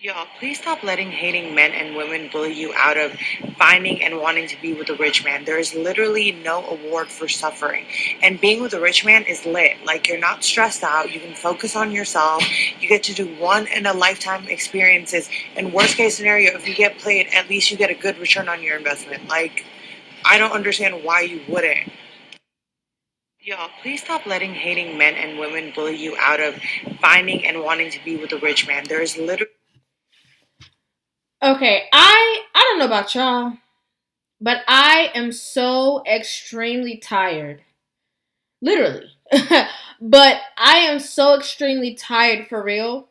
Y'all, please stop letting hating men and women bully you out of finding and wanting to be with a rich man. There is literally no award for suffering. And being with a rich man is lit. Like, you're not stressed out. You can focus on yourself. You get to do one in a lifetime experiences. And worst case scenario, if you get played, at least you get a good return on your investment. Like, I don't understand why you wouldn't. Y'all, please stop letting hating men and women bully you out of finding and wanting to be with a rich man. There is literally Okay, I don't know about y'all, but I am so extremely tired. Literally. But I am so extremely tired for real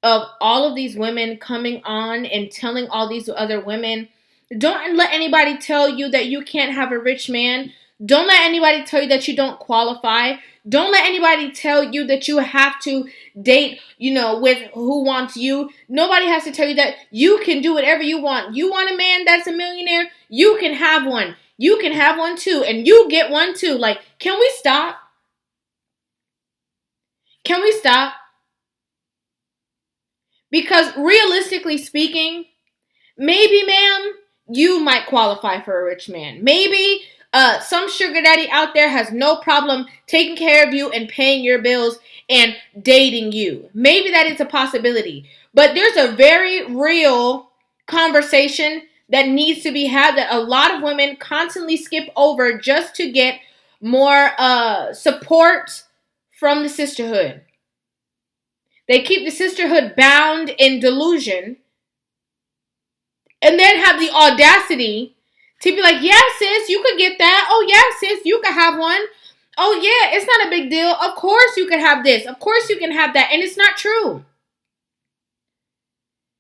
of all of these women coming on and telling all these other women, don't let anybody tell you that you can't have a rich man. Don't let anybody tell you that you don't qualify. Don't let anybody tell you that you have to date, with who wants you. Nobody has to tell you that you can do whatever you want. You want a man that's a millionaire? You can have one. You can have one too. And you get one too. Like, can we stop? Can we stop? Because realistically speaking, maybe, ma'am, you might qualify for a rich man. Maybe some sugar daddy out there has no problem taking care of you and paying your bills and dating you. Maybe that is a possibility. But there's a very real conversation that needs to be had that a lot of women constantly skip over just to get more support from the sisterhood. They keep the sisterhood bound in delusion and then have the audacity to be like, yeah, sis, you could get that. Oh, yeah, sis, you could have one. Oh, yeah, it's not a big deal. Of course you can have this. Of course you can have that. And it's not true.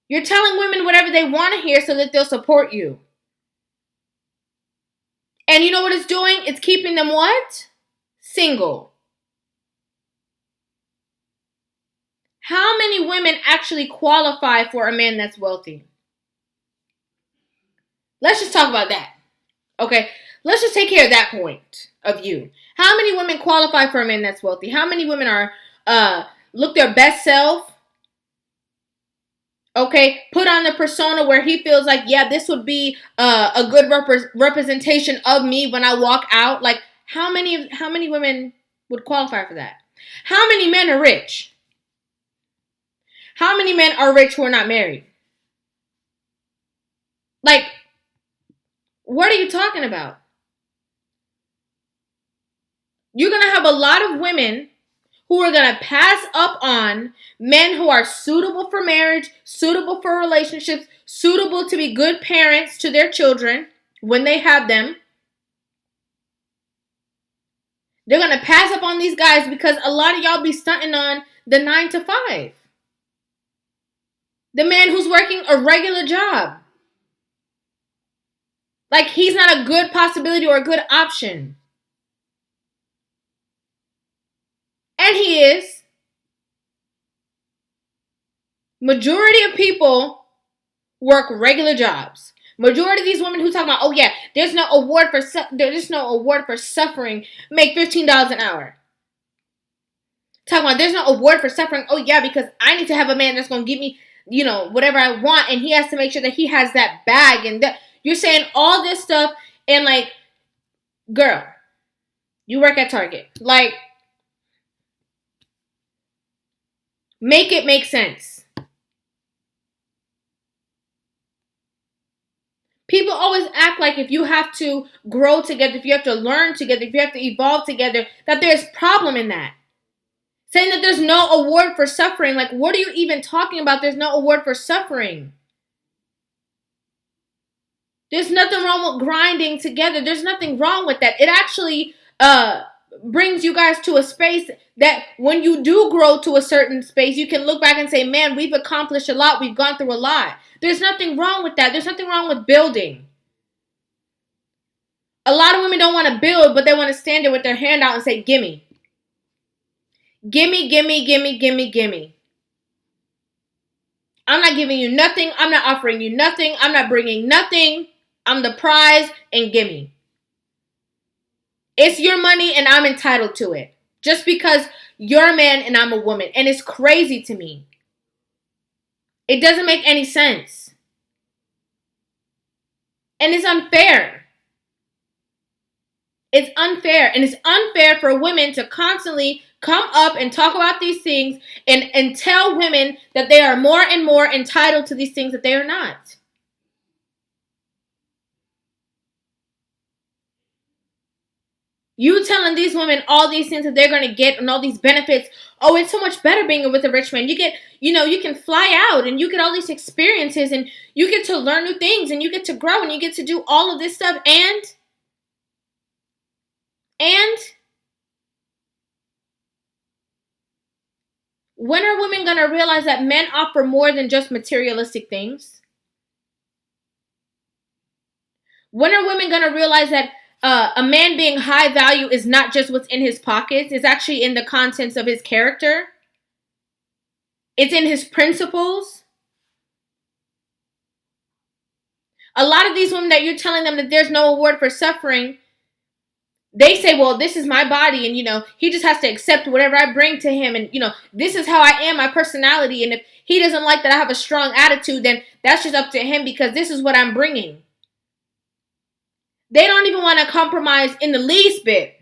You're telling women whatever they want to hear so that they'll support you. And you know what it's doing? It's keeping them what? Single. How many women actually qualify for a man that's wealthy? Let's just talk about that. Okay, let's just take care of that point of you. How many women qualify for a man that's wealthy? How many women are look their best self? Okay, put on the persona where he feels like, yeah, this would be a good representation of me when I walk out. Like, how many women would qualify for that? How many men are rich? How many men are rich who are not married? Like, what are you talking about? You're going to have a lot of women who are going to pass up on men who are suitable for marriage, suitable for relationships, suitable to be good parents to their children when they have them. They're going to pass up on these guys because a lot of y'all be stunting on the 9 to 5. The man who's working a regular job. Like, he's not a good possibility or a good option. And he is. Majority of people work regular jobs. Majority of these women who talk about, oh yeah, there's no award for suffering, make $15 an hour. Talking about there's no award for suffering. Oh yeah, because I need to have a man that's gonna give me, whatever I want, and he has to make sure that he has that bag and that. You're saying all this stuff, and like, girl, you work at Target. Like, make it make sense. People always act like if you have to grow together, if you have to learn together, if you have to evolve together, that there's problem in that. Saying that there's no award for suffering. Like, what are you even talking about? There's no award for suffering. There's nothing wrong with grinding together. There's nothing wrong with that. It actually brings you guys to a space that when you do grow to a certain space, you can look back and say, man, we've accomplished a lot. We've gone through a lot. There's nothing wrong with that. There's nothing wrong with building. A lot of women don't want to build, but they want to stand there with their hand out and say, gimme. Gimme, gimme, gimme, gimme, gimme. I'm not giving you nothing. I'm not offering you nothing. I'm not bringing nothing. I'm the prize and gimme. It's your money and I'm entitled to it. Just because you're a man and I'm a woman. And it's crazy to me. It doesn't make any sense. And it's unfair. It's unfair. And it's unfair for women to constantly come up and talk about these things and tell women that they are more and more entitled to these things that they are not. You telling these women all these things that they're going to get and all these benefits. Oh, it's so much better being with a rich man. You get, you can fly out and you get all these experiences and you get to learn new things and you get to grow and you get to do all of this stuff. And when are women going to realize that men offer more than just materialistic things? When are women going to realize that a man being high value is not just what's in his pockets, it's actually in the contents of his character. It's in his principles. A lot of these women that you're telling them that there's no award for suffering, they say, well, this is my body and, he just has to accept whatever I bring to him and, this is how I am, my personality. And if he doesn't like that I have a strong attitude, then that's just up to him because this is what I'm bringing. They don't even want to compromise in the least bit.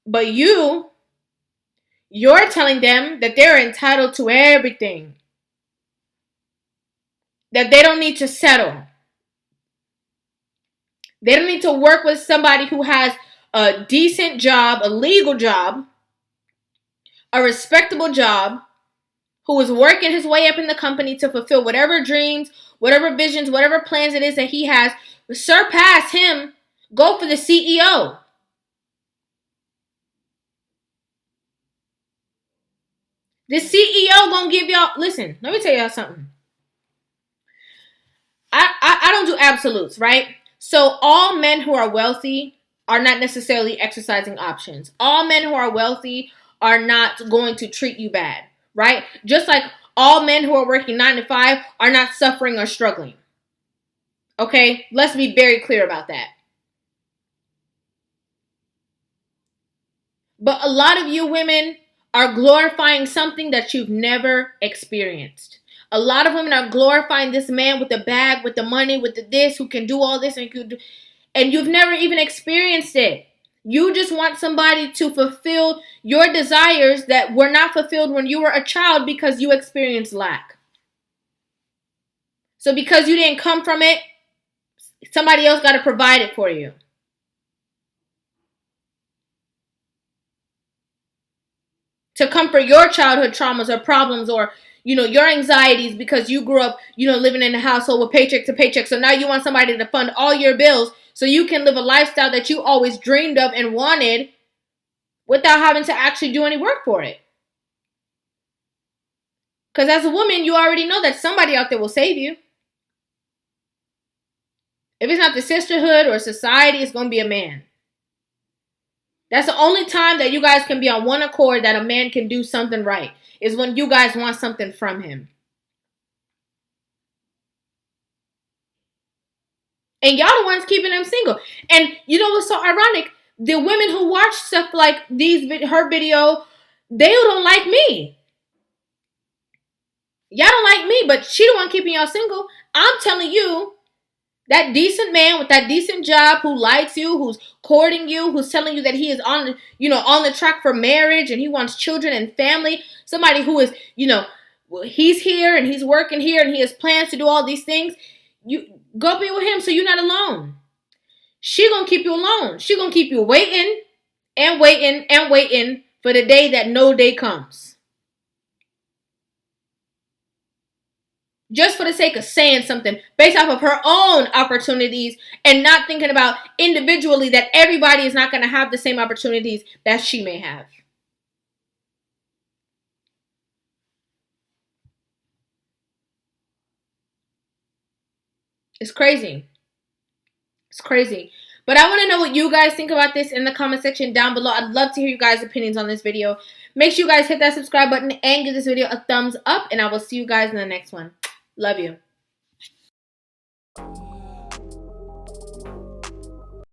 But you're telling them that they're entitled to everything. That they don't need to settle. They don't need to work with somebody who has a decent job, a legal job, a respectable job, who is working his way up in the company to fulfill whatever dreams, whatever visions, whatever plans it is that he has. Surpass him. Go for the CEO. The CEO gonna give y'all, listen, let me tell y'all something. I don't do absolutes, right? So all men who are wealthy are not necessarily exercising options. All men who are wealthy are not going to treat you bad, right? Just like all men who are working 9 to 5 are not suffering or struggling. Okay? Let's be very clear about that. But a lot of you women are glorifying something that you've never experienced. A lot of women are glorifying this man with the bag, with the money, with the this, who can do all this and you've never even experienced it. You just want somebody to fulfill your desires that were not fulfilled when you were a child because you experienced lack. So because you didn't come from it, somebody else got to provide it for you. To comfort your childhood traumas or problems or, your anxieties because you grew up, living in a household with paycheck to paycheck. So now you want somebody to fund all your bills so you can live a lifestyle that you always dreamed of and wanted without having to actually do any work for it. Because as a woman, you already know that somebody out there will save you. If it's not the sisterhood or society, it's going to be a man. That's the only time that you guys can be on one accord that a man can do something right, is when you guys want something from him. And y'all the ones keeping him single. And you know what's so ironic? The women who watch stuff like her video, they don't like me. Y'all don't like me, but she the one keeping y'all single. I'm telling you, that decent man with that decent job who likes you, who's courting you, who's telling you that he is on the track for marriage and he wants children and family. Somebody who is, he's here and he's working here and he has plans to do all these things. You go be with him so you're not alone. She gonna keep you alone. She gonna keep you waiting and waiting and waiting for the day that no day comes. Just for the sake of saying something based off of her own opportunities and not thinking about individually that everybody is not going to have the same opportunities that she may have. It's crazy. It's crazy. But I want to know what you guys think about this in the comment section down below. I'd love to hear you guys' opinions on this video. Make sure you guys hit that subscribe button and give this video a thumbs up. And I will see you guys in the next one. Love you.